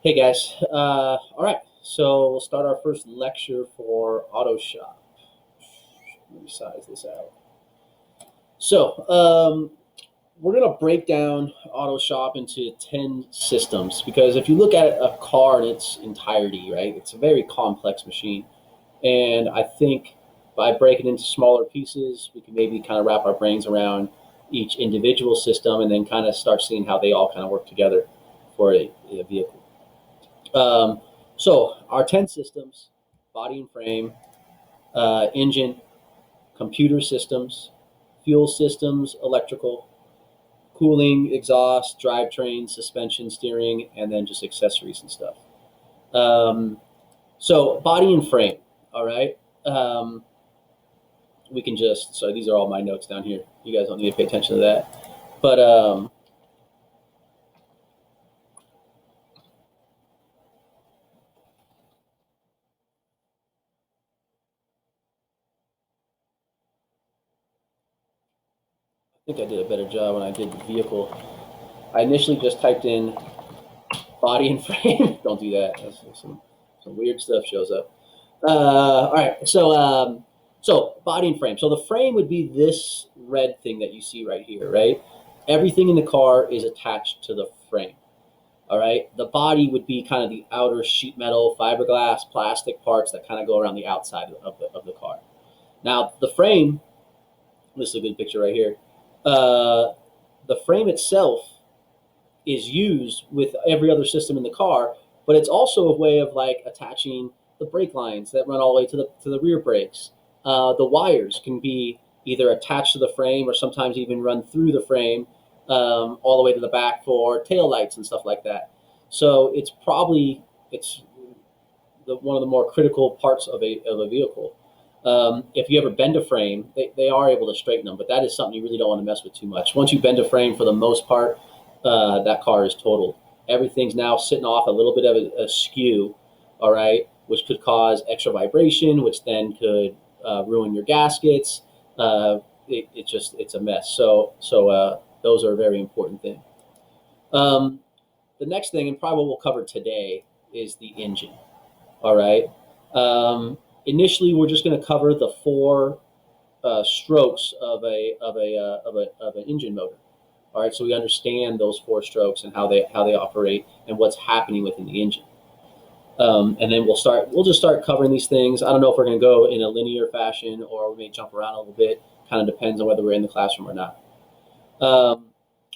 Hey guys. All right, so we'll start our first lecture for Auto Shop. Let me size this out. So we're gonna break down Auto Shop into 10 systems because if you look at a car in its entirety, right, it's a very complex machine, and I think by breaking into smaller pieces, we can maybe kind of wrap our brains around each individual system and then kind of start seeing how they all kind of work together for a vehicle. So our 10 systems: body and frame, engine, computer systems, fuel systems, electrical, cooling, exhaust, drivetrain, suspension, steering, and then just accessories and stuff. Um, so body and frame, all right. We can just, so these are all my notes down here. You guys don't need to pay attention to that. But I think I did a better job when I did the vehicle. I initially just typed in body and frame. Don't do that. That's some weird stuff shows up. All right. So body and frame. So the frame would be this red thing that you see right here, right? Everything in the car is attached to the frame. All right. The body would be kind of the outer sheet metal, fiberglass, plastic parts that kind of go around the outside of the car. Now the frame. This is a good picture right here. Uh, the frame itself is used with every other system in the car, but it's also a way of like attaching the brake lines that run all the way to the rear brakes. The wires can be either attached to the frame or sometimes even run through the frame all the way to the back for tail lights and stuff like that. So it's one of the more critical parts of a vehicle. If you ever bend a frame, they are able to straighten them, but that is something you really don't want to mess with too much. Once you bend a frame, for the most part, that car is totaled. Everything's now sitting off a little bit of a skew, all right, which could cause extra vibration, which then could ruin your gaskets. It's a mess. So those are a very important thing. Um, the next thing, and probably what we'll cover today, is the engine. All right. Initially, we're just going to cover the four strokes of an engine motor. All right, so we understand those four strokes and how they operate and what's happening within the engine. And then We'll just start covering these things. I don't know if we're going to go in a linear fashion or we may jump around a little bit. Kind of depends on whether we're in the classroom or not.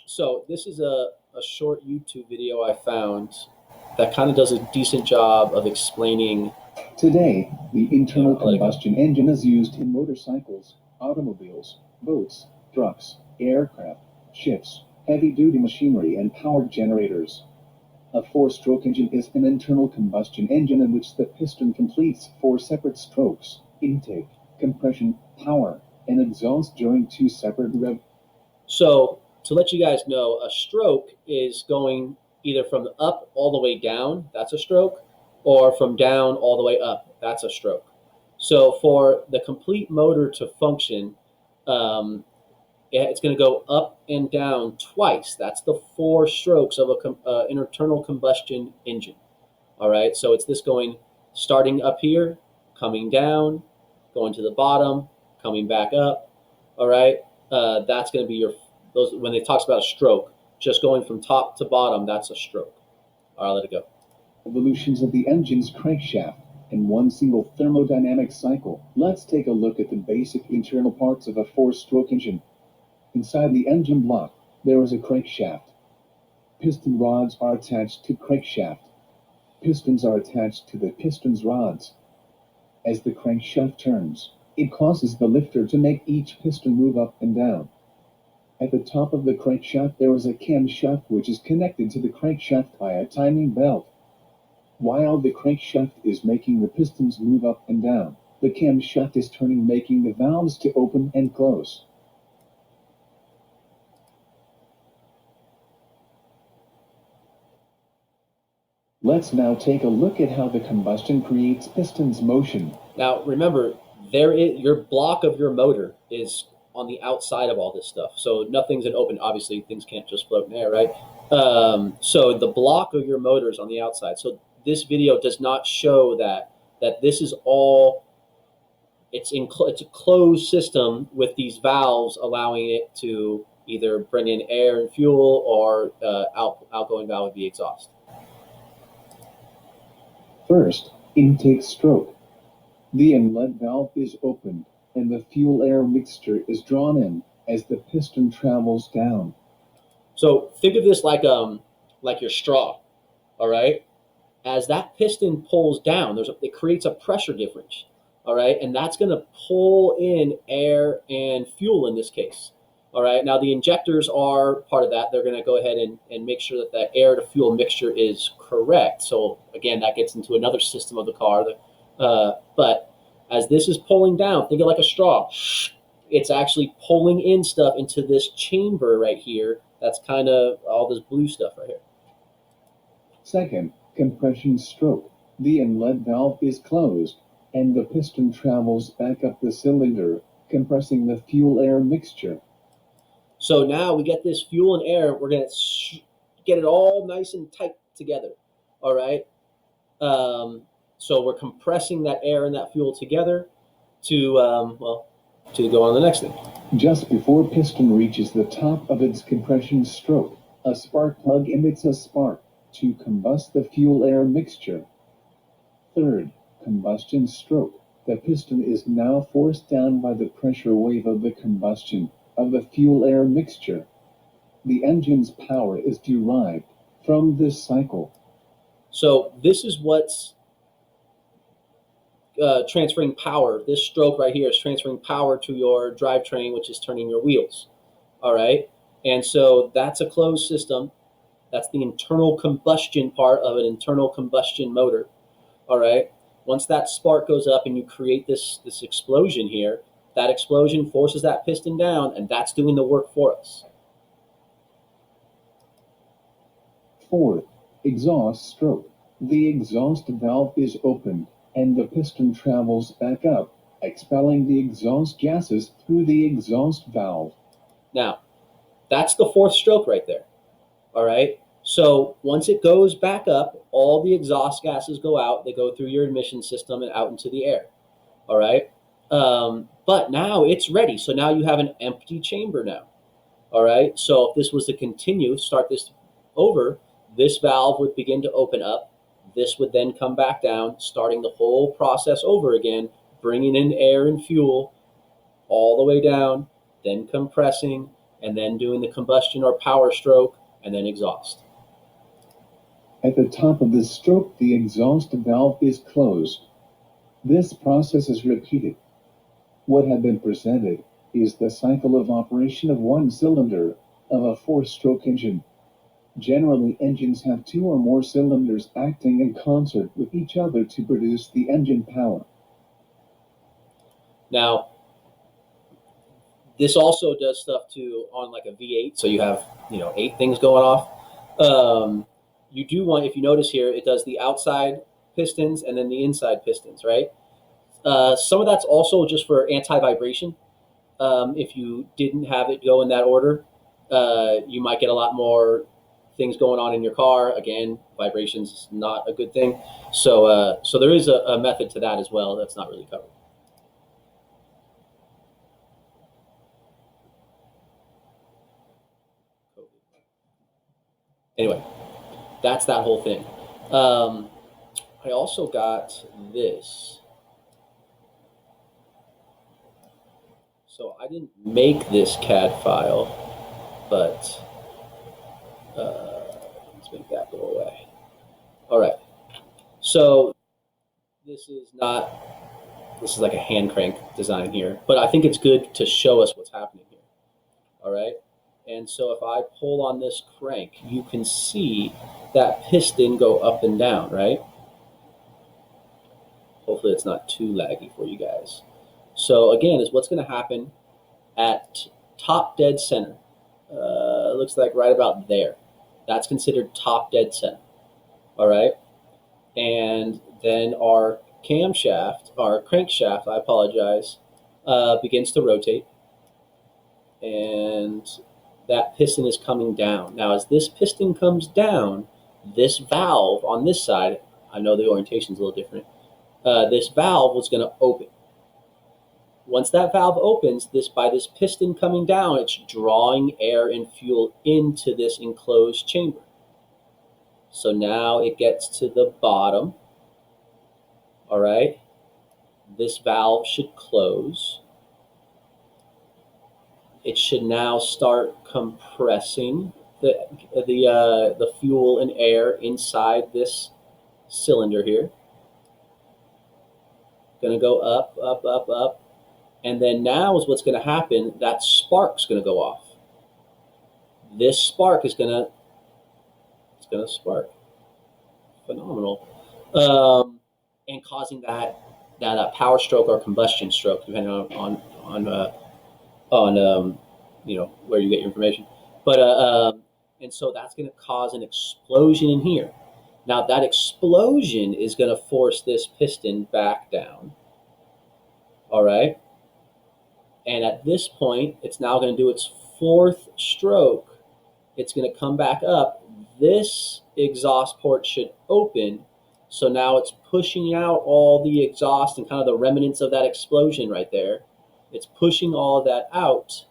So this is a short YouTube video I found that kind of does a decent job of explaining. Today, the internal combustion engine is used in motorcycles, automobiles, boats, trucks, aircraft, ships, heavy-duty machinery, and power generators. A four-stroke engine is an internal combustion engine in which the piston completes four separate strokes: intake, compression, power, and exhaust during two separate rev. So to let you guys know, a stroke is going either from up all the way down, that's a stroke, or from down all the way up, that's a stroke. So for the complete motor to function, um, it's going to go up and down twice. That's the four strokes of an internal combustion engine. All right, so it's this going starting up here, coming down, going to the bottom, coming back up. All right, that's going to be your those when it talks about a stroke, just going from top to bottom. That's a stroke. All right, let it go. Evolutions of the engine's crankshaft in one single thermodynamic cycle. Let's take a look at the basic internal parts of a four-stroke engine. Inside the engine block, there is a crankshaft. Piston rods are attached to crankshaft. Pistons are attached to the piston's rods. As the crankshaft turns, it causes the lifter to make each piston move up and down. At the top of the crankshaft there is a camshaft which is connected to the crankshaft by a timing belt. While the crankshaft is making the pistons move up and down, the camshaft is turning, making the valves to open and close. Let's now take a look at how the combustion creates pistons motion. Now remember, your block of your motor is on the outside of all this stuff, so nothing's an open. Obviously, things can't just float in air, right? So the block of your motor is on the outside. So this video does not show that this is all. It's a closed system with these valves allowing it to either bring in air and fuel or outgoing valve would be exhaust. First, intake stroke. The inlet valve is opened and the fuel-air mixture is drawn in as the piston travels down. So think of this like your straw. All right. As that piston pulls down, it creates a pressure difference. All right, and that's going to pull in air and fuel in this case. All right, now the injectors are part of that. They're going to go ahead and make sure that the air to fuel mixture is correct. So again, that gets into another system of the car. But as this is pulling down, think of it like a straw. It's actually pulling in stuff into this chamber right here. That's kind of all this blue stuff right here. Second, compression stroke. The inlet valve is closed and the piston travels back up the cylinder, compressing the fuel-air mixture. So now we get this fuel and air. We're going to get it all nice and tight together. All right. So we're compressing that air and that fuel together to, to go on to the next thing. Just before piston reaches the top of its compression stroke, a spark plug emits a spark to combust the fuel-air mixture. Third, combustion stroke. The piston is now forced down by the pressure wave of the combustion of the fuel-air mixture. The engine's power is derived from this cycle. So this is what's transferring power. This stroke right here is transferring power to your drivetrain, which is turning your wheels. All right. And so that's a closed system. That's the internal combustion part of an internal combustion motor. All right. Once that spark goes up and you create this explosion here, that explosion forces that piston down, and that's doing the work for us. Fourth, exhaust stroke. The exhaust valve is opened and the piston travels back up, expelling the exhaust gases through the exhaust valve. Now, that's the fourth stroke right there. All right. So once it goes back up, all the exhaust gases go out. They go through your emission system and out into the air. All right. But now it's ready. So now you have an empty chamber now. All right. So if this was to continue, start this over, this valve would begin to open up. This would then come back down, starting the whole process over again, bringing in air and fuel all the way down, then compressing, and then doing the combustion or power stroke, and then exhaust. At the top of the stroke, the exhaust valve is closed. This process is repeated. What had been presented is the cycle of operation of one cylinder of a four-stroke engine. Generally, engines have two or more cylinders acting in concert with each other to produce the engine power. Now, this also does stuff too on like a V8. So you have, 8 things going off. You do want, if you notice here, it does the outside pistons and then the inside pistons, right? Some of that's also just for anti-vibration. If you didn't have it go in that order, you might get a lot more things going on in your car. Again, vibrations is not a good thing. So there is a method to that as well that's not really covered. Anyway, that's that whole thing. I also got this. So I didn't make this CAD file, but let's make that go away. All right. So this is like a hand crank design here, but I think it's good to show us what's happening here. All right. And so if I pull on this crank, you can see that piston go up and down, right? Hopefully it's not too laggy for you guys. So again, is what's going to happen at top dead center. Looks like right about there. That's considered top dead center. All right. And then our camshaft, our crankshaft, I apologize, begins to rotate. And that piston is coming down. Now, as this piston comes down, this valve on this side, I know the orientation is a little different, this valve was going to open. Once that valve opens, by this piston coming down, it's drawing air and fuel into this enclosed chamber. So now it gets to the bottom. All right. This valve should close. It should now start compressing the fuel and air inside this cylinder here. Going to go up, up, up, up. And then now is what's going to happen. That spark's going to go off. This spark is going to spark. Phenomenal. And causing that power stroke or combustion stroke, depending on where you get your information. But and so that's going to cause an explosion in here. Now that explosion is going to force this piston back down. All right. And at this point, it's now going to do its fourth stroke. It's going to come back up. This exhaust port should open. So now it's pushing out all the exhaust and kind of the remnants of that explosion right there. It's pushing all of that out.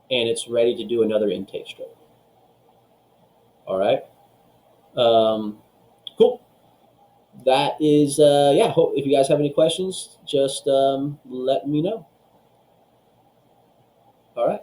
And it's ready to do another intake stroke. All right. Cool. That is, yeah, if you guys have any questions, just let me know. All right.